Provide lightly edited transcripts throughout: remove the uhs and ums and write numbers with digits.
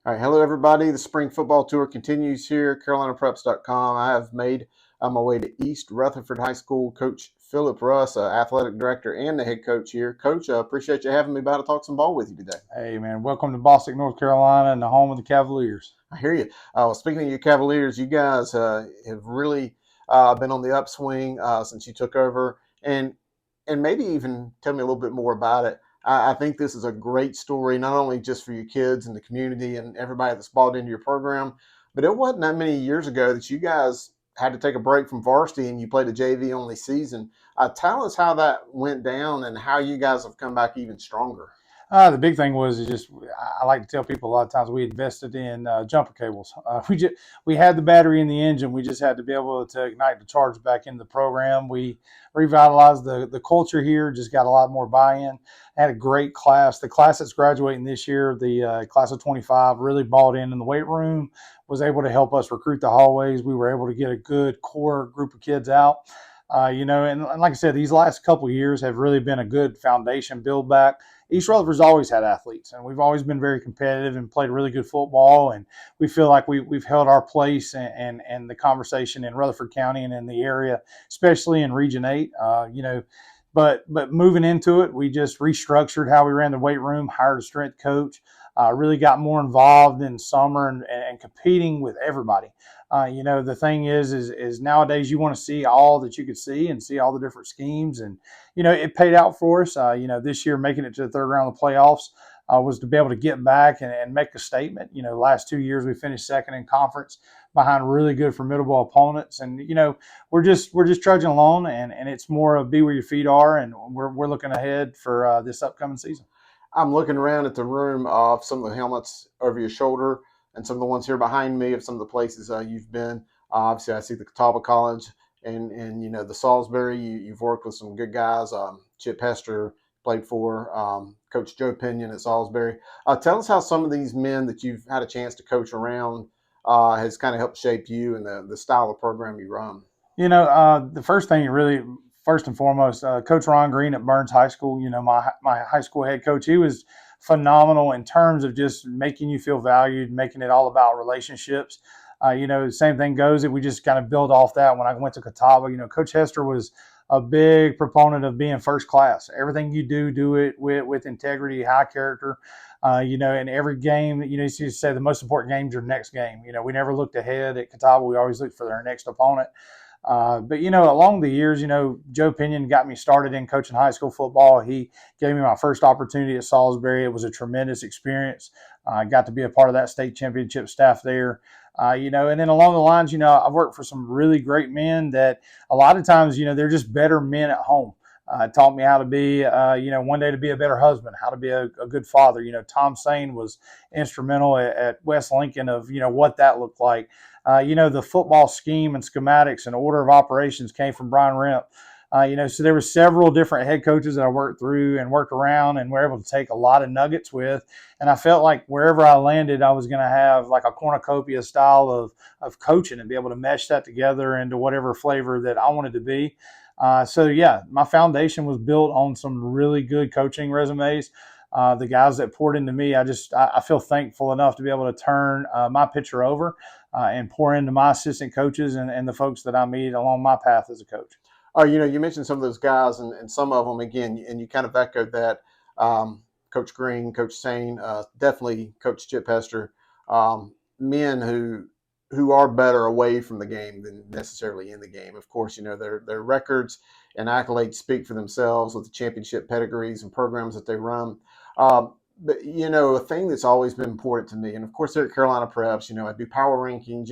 All right, hello everybody. The spring football tour continues here. CarolinaPreps.com. I have made my way to East Rutherford High School. Coach Phillip Russ, athletic director and the head coach here. Coach, appreciate you having me by to talk some ball with you today. Hey, man, welcome to Boston, North Carolina, and the home of the Cavaliers. I hear you. Speaking of your Cavaliers, you guys have really been on the upswing since you took over, and maybe even tell me a little bit more about it. I think this is a great story, not only just for your kids and the community and everybody that's bought into your program, but it wasn't that many years ago that you guys had to take a break from varsity and you played a JV only season. Tell us how that went down and how you guys have come back even stronger. The big thing was I like to tell people a lot of times we invested in jumper cables. We had the battery in the engine. We just had to be able to ignite the charge back in the program. We revitalized the culture here. Just got a lot more buy-in. Had a great class. The class that's graduating this year, the class of 25, really bought in the weight room. Was able to help us recruit the hallways. We were able to get a good core group of kids out. And like I said, these last couple of years have really been a good foundation build back. East Rutherford's always had athletes, and we've always been very competitive and played really good football. And we feel like we've held our place and the conversation in Rutherford County and in the area, especially in Region 8. But moving into it, we just restructured how we ran the weight room, hired a strength coach, really got more involved in summer and competing with everybody. The thing is nowadays you want to see all that you could see and see all the different schemes. And, it paid out for us. This year making it to the third round of the playoffs was to be able to get back and make a statement. Last 2 years we finished second in conference behind really good formidable opponents. And, we're just trudging along and it's more of be where your feet are. And we're looking ahead for this upcoming season. I'm looking around at the room of some of the helmets over your shoulder and some of the ones here behind me of some of the places you've been. Obviously, I see the Catawba College and the Salisbury. You've worked with some good guys. Chip Hester played for Coach Joe Pinion at Salisbury. Tell us how some of these men that you've had a chance to coach around has kind of helped shape you and the style of program you run. The first and foremost, Coach Ron Green at Burns High School, my high school head coach, he was phenomenal in terms of just making you feel valued, making it all about relationships. Same thing goes that we just kind of build off that. When I went to Catawba, Coach Hester was a big proponent of being first class. Everything you do it with integrity, high character. In every game, he used to say the most important game is your next game. We never looked ahead at Catawba. We always looked for their next opponent. But along the years, Joe Pinion got me started in coaching high school football. He gave me my first opportunity at Salisbury. It was a tremendous experience. I got to be a part of that state championship staff there. And then along the lines, I've worked for some really great men that a lot of times, they're just better men at home. Taught me how to be, one day to be a better husband, how to be a good father. Tom Sane was instrumental at West Lincoln of, what that looked like. The football scheme and schematics and order of operations came from Brian Remp. So there were several different head coaches that I worked through and worked around and were able to take a lot of nuggets with. And I felt like wherever I landed, I was going to have like a cornucopia style of coaching and be able to mesh that together into whatever flavor that I wanted to be. My foundation was built on some really good coaching resumes. The guys that poured into me, I feel thankful enough to be able to turn my picture over and pour into my assistant coaches and the folks that I meet along my path as a coach. You mentioned some of those guys and some of them, again, and you kind of echoed that. Coach Green, Coach Sane, definitely Coach Chip Hester, men who are better away from the game than necessarily in the game. Of course, their records and accolades speak for themselves with the championship pedigrees and programs that they run. But, a thing that's always been important to me, and of course, here at Carolina Preps, I do power rankings,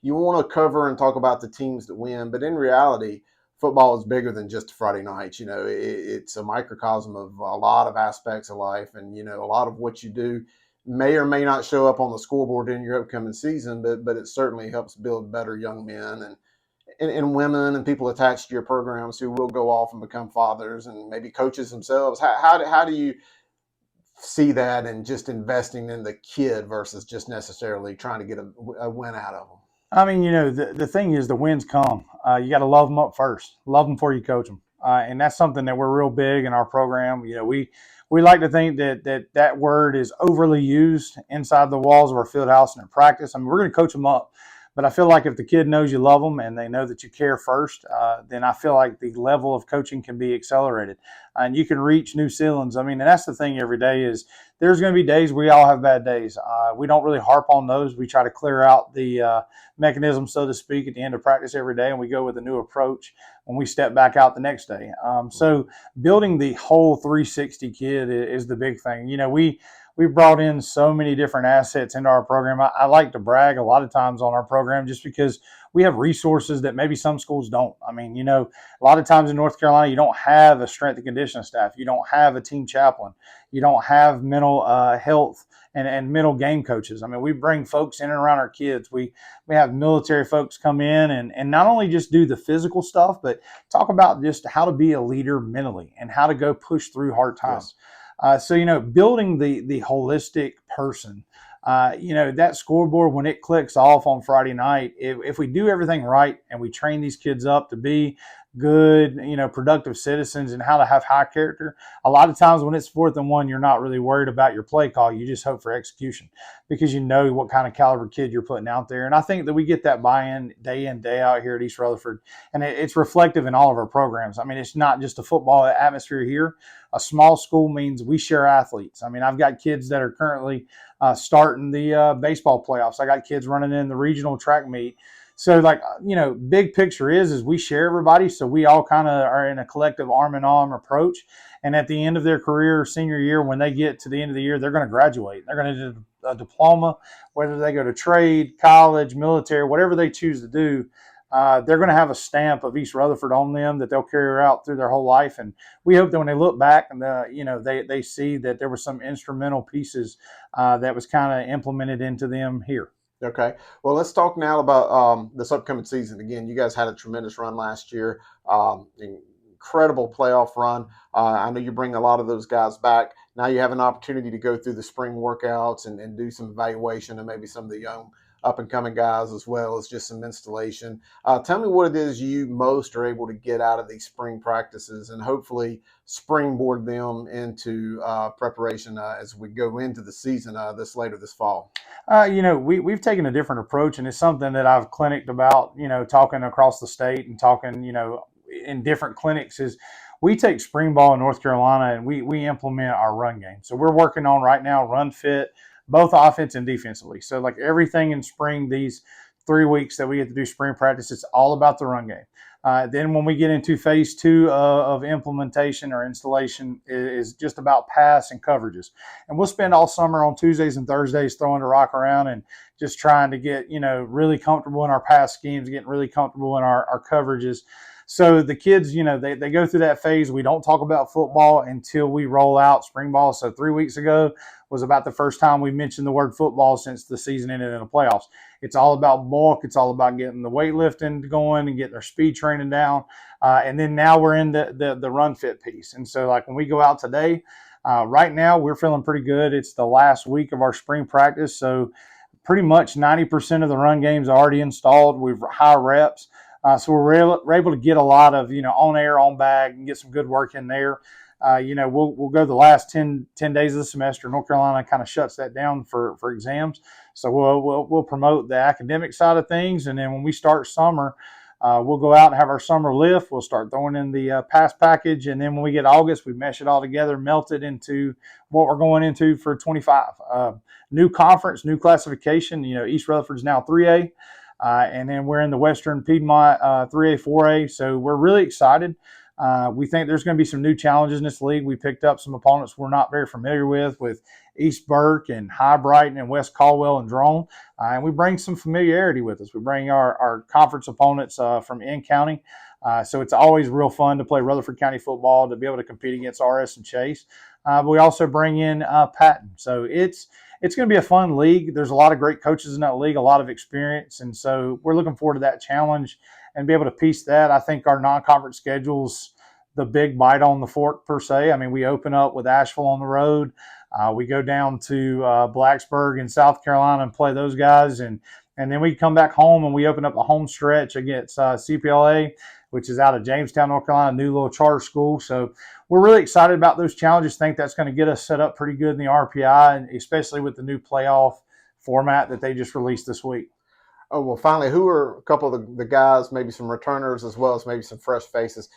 you want to cover and talk about the teams that win, but in reality, football is bigger than just Friday nights. It's a microcosm of a lot of aspects of life, and, a lot of what you do may or may not show up on the scoreboard in your upcoming season, but it certainly helps build better young men and women and people attached to your programs who will go off and become fathers and maybe coaches themselves. How do you see that and just investing in the kid versus just necessarily trying to get a win out of them? I mean, the thing is the wins come. You got to love them up first. Love them before you coach them. And that's something that we're real big in our program. We like to think that word is overly used inside the walls of our field house and in practice. I mean, we're going to coach them up, but I feel like if the kid knows you love them and they know that you care first, then I feel like the level of coaching can be accelerated, and you can reach new ceilings. I mean, and that's the thing every day is there's going to be days we all have bad days. We don't really harp on those. We try to clear out the mechanism, so to speak, at the end of practice every day, and we go with a new approach when we step back out the next day. So building the whole 360 kid is the big thing. We brought in so many different assets into our program. I like to brag a lot of times on our program just because we have resources that maybe some schools don't. I mean, a lot of times in North Carolina, you don't have a strength and conditioning staff. You don't have a team chaplain. You don't have mental health and mental game coaches. I mean, we bring folks in and around our kids. We have military folks come in and not only just do the physical stuff, but talk about just how to be a leader mentally and how to go push through hard times. Yes. So building the holistic person, that scoreboard, when it clicks off on Friday night, if we do everything right and we train these kids up to be good, productive citizens and how to have high character, a lot of times when it's 4th and 1, you're not really worried about your play call. You just hope for execution because you know what kind of caliber kid you're putting out there. And I think that we get that buy-in, day out here at East Rutherford. And it's reflective in all of our programs. I mean, it's not just a football atmosphere here. A small school means we share athletes. I mean, I've got kids that are currently starting the baseball playoffs. I got kids running in the regional track meet. So, big picture is we share everybody. So we all kind of are in a collective arm-in-arm approach. And at the end of their career, senior year, when they get to the end of the year, they're going to graduate. They're going to do a diploma, whether they go to trade, college, military, whatever they choose to do. They're going to have a stamp of East Rutherford on them that they'll carry out through their whole life. And we hope that when they look back and they see that there were some instrumental pieces that was kind of implemented into them here. Okay. Well, let's talk now about this upcoming season. Again, you guys had a tremendous run last year, incredible playoff run. I know you bring a lot of those guys back. Now you have an opportunity to go through the spring workouts and do some evaluation and maybe some of the young up-and-coming guys as well as just some installation. Tell me what it is you most are able to get out of these spring practices and hopefully springboard them into preparation as we go into the season later this fall. We've taken a different approach, and it's something that I've clinicked about, talking across the state and talking, in different clinics is we take spring ball in North Carolina and we implement our run game. So we're working on right now run fit, both offense and defensively. So like everything in spring, these 3 weeks that we get to do spring practice, it's all about the run game. Then when we get into phase 2 of implementation or installation is just about pass and coverages. And we'll spend all summer on Tuesdays and Thursdays throwing the rock around and just trying to get, really comfortable in our pass schemes, getting really comfortable in our coverages. So the kids, they go through that phase. We don't talk about football until we roll out spring ball. So 3 weeks ago was about the first time we mentioned the word football since the season ended in the playoffs. It's all about bulk. It's all about getting the weightlifting going and getting their speed training down. And then now we're in the run fit piece. And so like when we go out today, right now we're feeling pretty good. It's the last week of our spring practice. So pretty much 90% of the run game's already installed. We've high reps. So we're able to get a lot of, on air, on bag, and get some good work in there. We'll go the last 10 days of the semester. North Carolina kind of shuts that down for exams. So we'll promote the academic side of things. And then when we start summer, we'll go out and have our summer lift. We'll start throwing in the pass package. And then when we get August, we mesh it all together, melt it into what we're going into for 25. New conference, new classification. East Rutherford's now 3A. And then we're in the Western Piedmont 3A, 4A. So we're really excited. We think there's going to be some new challenges in this league. We picked up some opponents we're not very familiar with East Burke and High Brighton and West Caldwell and Drone. And we bring some familiarity with us. We bring our conference opponents from in-county. So it's always real fun to play Rutherford County football, to be able to compete against RS and Chase. But we also bring in Patton. So it's going to be a fun league. There's a lot of great coaches in that league, a lot of experience. And so we're looking forward to that challenge and be able to piece that. I think our non-conference schedule's the big bite on the fork per se. I mean, we open up with Asheville on the road. We go down to Blacksburg in South Carolina and play those guys. And then we come back home and we open up the home stretch against CPLA. which is out of Jamestown, North Carolina, a new little charter school. So we're really excited about those challenges. Think that's going to get us set up pretty good in the RPI, and especially with the new playoff format that they just released this week. Oh, well, finally, who are a couple of the guys, maybe some returners as well as maybe some fresh faces,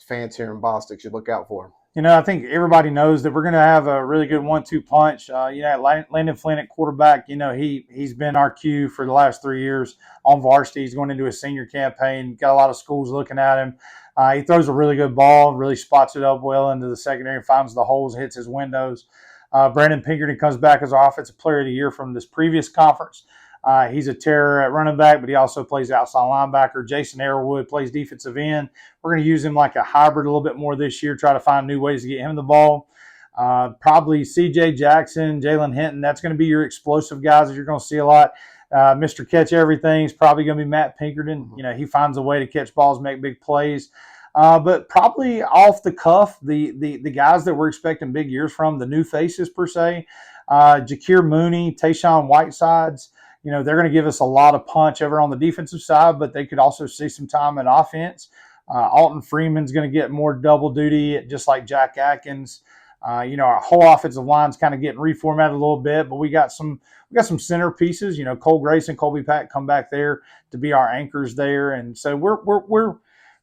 fans here in Boston should look out for? I think everybody knows that we're going to have a really good 1-2 punch. Landon Flynn at quarterback, he's been our Q for the last 3 years on varsity. He's going into his senior campaign. Got a lot of schools looking at him. He throws a really good ball, really spots it up well into the secondary, finds the holes, hits his windows. Brandon Pinkerton comes back as our offensive player of the year from this previous conference. He's a terror at running back, but he also plays outside linebacker. Jason Arrowwood plays defensive end. We're going to use him like a hybrid a little bit more this year, try to find new ways to get him the ball. Probably C.J. Jackson, Jalen Hinton. That's going to be your explosive guys that you're going to see a lot. Mr. Catch Everything is probably going to be Matt Pinkerton. He finds a way to catch balls, make big plays. But probably off the cuff, the guys that we're expecting big years from, the new faces per se, Jakir Mooney, Tayshawn Whitesides. They're going to give us a lot of punch over on the defensive side, but they could also see some time in offense. Alton Freeman's going to get more double duty, just like Jack Atkins. Our whole offensive line's kind of getting reformatted a little bit, but we got some center pieces. Cole Grayson, Colby Pack come back there to be our anchors there, and so we're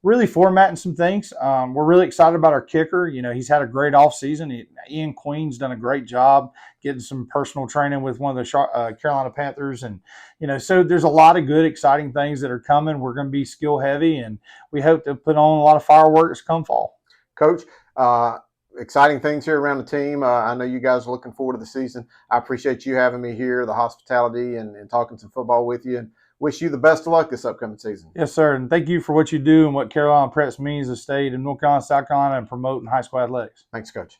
really formatting some things. We're really excited about our kicker. He's had a great offseason. Ian Queen's done a great job getting some personal training with one of the Carolina Panthers. And, so there's a lot of good, exciting things that are coming. We're going to be skill heavy, and we hope to put on a lot of fireworks come fall. Coach, exciting things here around the team. I know you guys are looking forward to the season. I appreciate you having me here, the hospitality, and talking some football with you. And wish you the best of luck this upcoming season. Yes, sir. And thank you for what you do and what Carolina Preps means to the state of North Carolina, South Carolina, and promoting high school athletics. Thanks, Coach.